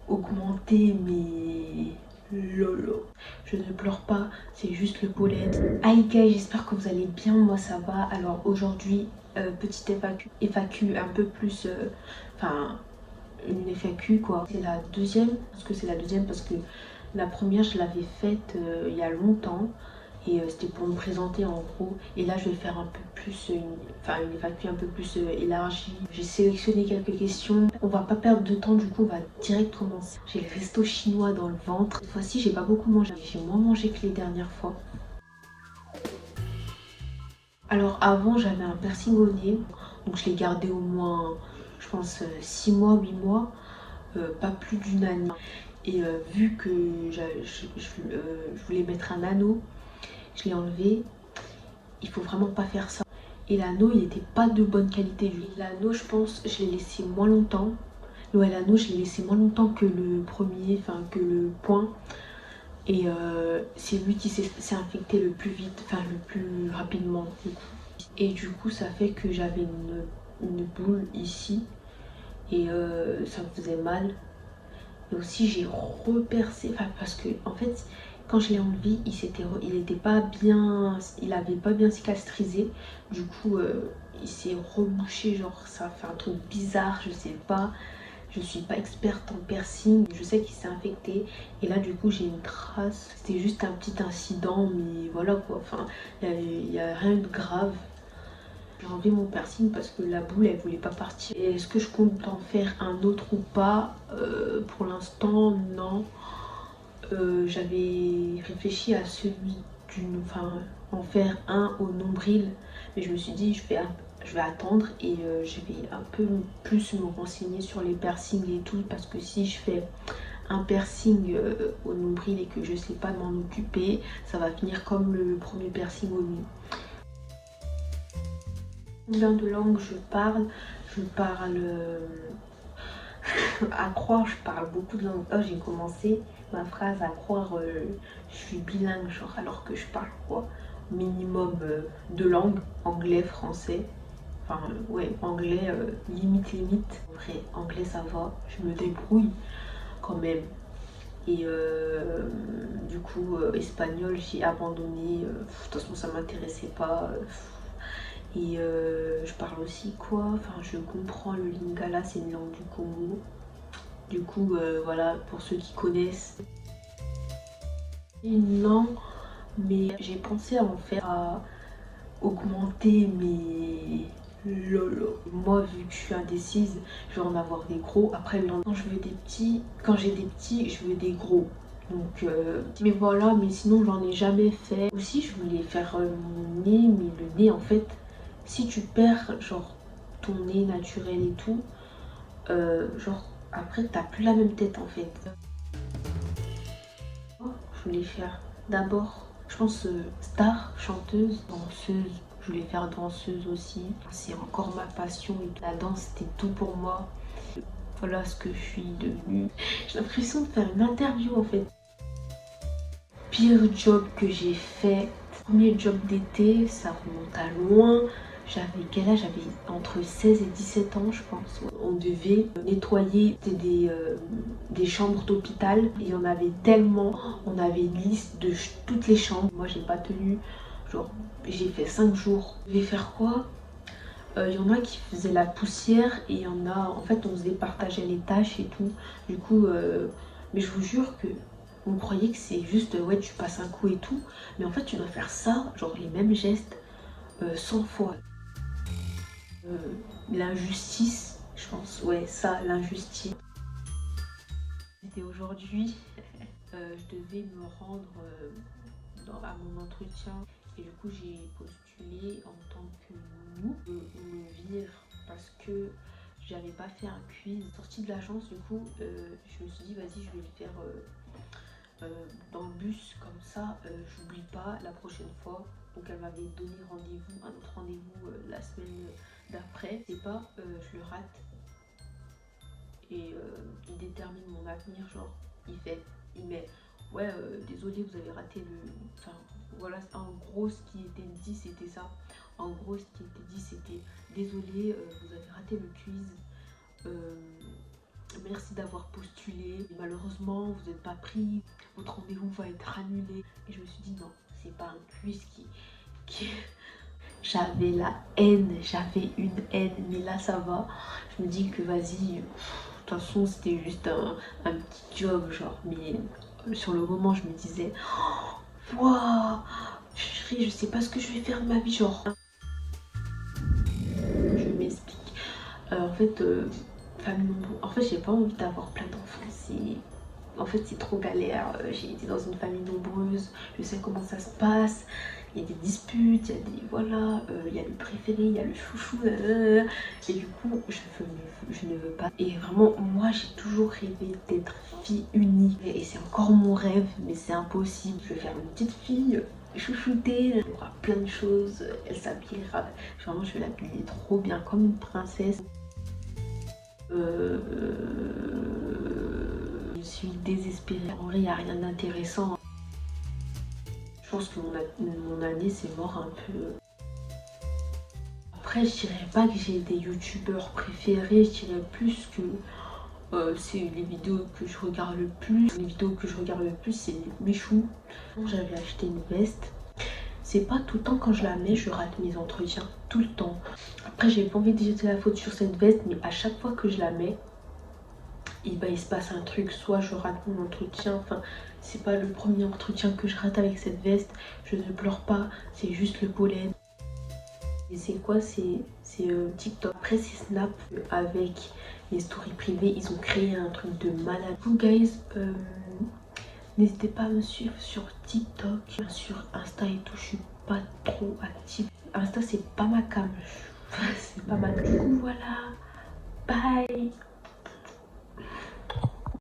augmenter mes lolo. Je ne pleure pas, c'est juste le pollen. Hi guys, j'espère que vous allez bien, moi ça va. Alors aujourd'hui, petite FAQ un peu plus, enfin une FAQ quoi. C'est la deuxième, parce que c'est la deuxième parce que la première je l'avais faite il y a longtemps. Et c'était pour me présenter en gros. Et là je vais faire un peu plus une FAQ un peu plus élargie. J'ai sélectionné quelques questions. On va pas perdre de temps, du coup on va direct commencer. J'ai le resto chinois dans le ventre. Cette fois-ci j'ai pas beaucoup mangé. J'ai moins mangé que les dernières fois. Alors avant j'avais un piercing au nez. Donc je l'ai gardé au moins je pense 6 mois, 8 mois. Pas plus d'une année. Et vu que je voulais mettre un anneau, je l'ai enlevé. Il faut vraiment pas faire ça. Et l'anneau, il n'était pas de bonne qualité. L'anneau, je pense, je l'ai laissé moins longtemps. Ouais, l'anneau, je l'ai laissé moins longtemps que le premier, enfin que le point. Et c'est lui qui s'est infecté le plus vite, enfin le plus rapidement. Du coup. Et du coup, ça fait que j'avais une boule ici. Et ça me faisait mal. Et aussi j'ai repercé, enfin parce que en fait quand je l'ai enlevé il était pas bien, il avait pas bien cicatrisé. Du coup il s'est rebouché, genre ça fait un truc bizarre, je sais pas. Je suis pas experte en piercing, je sais qu'il s'est infecté et là du coup j'ai une trace. C'était juste un petit incident mais voilà quoi, enfin il y a rien de grave. J'ai enlevé mon piercing parce que la boule elle voulait pas partir. Et est-ce que je compte en faire un autre ou pas? Pour l'instant non. J'avais réfléchi à celui enfin en faire un au nombril. Mais je me suis dit je vais attendre et je vais un peu plus me renseigner sur les piercings et tout. Parce que si je fais un piercing au nombril et que je sais pas m'en occuper, ça va finir comme le premier piercing au nez. Combien de langues je parle? Je parle à croire, je parle beaucoup de langues. Oh, j'ai commencé ma phrase à croire je suis bilingue, genre alors que je parle quoi? Minimum deux langues, anglais, français. Enfin ouais, anglais limite. En vrai, anglais ça va, je me débrouille quand même. Et du coup, espagnol, j'ai abandonné. De toute façon, ça m'intéressait pas. Et je parle aussi quoi? Enfin, je comprends le Lingala, c'est une langue du Congo. Du coup, voilà, pour ceux qui connaissent. Non, mais j'ai pensé à en faire, à augmenter mes lolo. Moi, vu que je suis indécise, je vais en avoir des gros. Après, quand je veux des petits, quand j'ai des petits, je veux des gros. Donc, mais voilà, mais sinon, j'en ai jamais fait. Aussi, je voulais faire mon nez, mais le nez, en fait, si tu perds, genre, ton nez naturel et tout, genre, après, t'as plus la même tête, en fait. Je voulais faire d'abord, je pense, star, chanteuse, danseuse. Je voulais faire danseuse aussi. C'est encore ma passion et la danse c'était tout pour moi. Voilà ce que je suis devenue. J'ai l'impression de faire une interview en fait. Pire job que j'ai fait. Premier job d'été, ça remonte à loin. J'avais quel âge? J'avais entre 16 et 17 ans je pense. On devait nettoyer des chambres d'hôpital. Il y en avait tellement. On avait une liste de toutes les chambres. Moi j'ai pas tenu. Genre j'ai fait 5 jours. Je devais faire quoi? Il y en a qui faisaient la poussière et il y en a, en fait on se départageait les tâches et tout. Du coup, mais je vous jure que vous croyez que c'est juste, ouais tu passes un coup et tout. Mais en fait tu dois faire ça, genre les mêmes gestes 100 fois. L'injustice, je pense, ouais ça, l'injustice. C'était aujourd'hui, je devais me rendre à mon entretien. Et du coup j'ai postulé en tant que nous. On me vire parce que j'avais pas fait un quiz. Sortie de l'agence du coup, je me suis dit vas-y je vais le faire dans le bus comme ça, j'oublie pas la prochaine fois. Donc elle m'avait donné rendez-vous, un autre rendez-vous la semaine d'après. C'est pas, je le rate et il détermine mon avenir, genre il met ouais désolé vous avez raté le, enfin voilà, en gros ce qui était dit c'était ça. En gros ce qui était dit c'était désolé vous avez raté le quiz, Merci d'avoir postulé. Malheureusement, vous n'êtes pas pris. Votre rendez-vous va être annulé. Et je me suis dit non, c'est pas un quiz qui... J'avais la haine, j'avais une haine, mais là ça va. Je me dis que vas-y, de toute façon c'était juste un petit job genre, mais sur le moment je me disais, waouh, je sais pas ce que je vais faire de ma vie genre. Je m'explique. En fait, famille nombreuse, en fait j'ai pas envie d'avoir plein d'enfants, en fait c'est trop galère. J'ai été dans une famille nombreuse, je sais comment ça se passe. Il y a des disputes, il y a des voilà, il y a le préféré, il y a le chouchou, et du coup je ne veux pas. Et vraiment moi j'ai toujours rêvé d'être fille unique et c'est encore mon rêve, mais c'est impossible. Je vais faire une petite fille chouchoutée, elle aura plein de choses, elle s'habillera, vraiment je vais l'habiller trop bien comme une princesse. Je suis désespérée, en vrai il n'y a rien d'intéressant. Je pense que mon année c'est mort un peu. Après je dirais pas que j'ai des youtubeurs préférés, je dirais plus que c'est les vidéos que je regarde le plus. Les vidéos que je regarde le plus c'est Michou. J'avais acheté une veste. C'est pas tout le temps quand je la mets je rate mes entretiens, tout le temps. Après j'ai pas envie de jeter la faute sur cette veste, mais à chaque fois que je la mets, et bah, il se passe un truc, soit je rate mon entretien, enfin c'est pas le premier entretien que je rate avec cette veste, je ne pleure pas, c'est juste le pollen. Et c'est quoi, c'est TikTok. Après c'est Snap avec les stories privées, ils ont créé un truc de malade. Vous guys, n'hésitez pas à me suivre sur TikTok, sur Insta et tout, je suis pas trop active. Insta c'est pas ma cam, c'est pas ma... Du coup voilà, bye.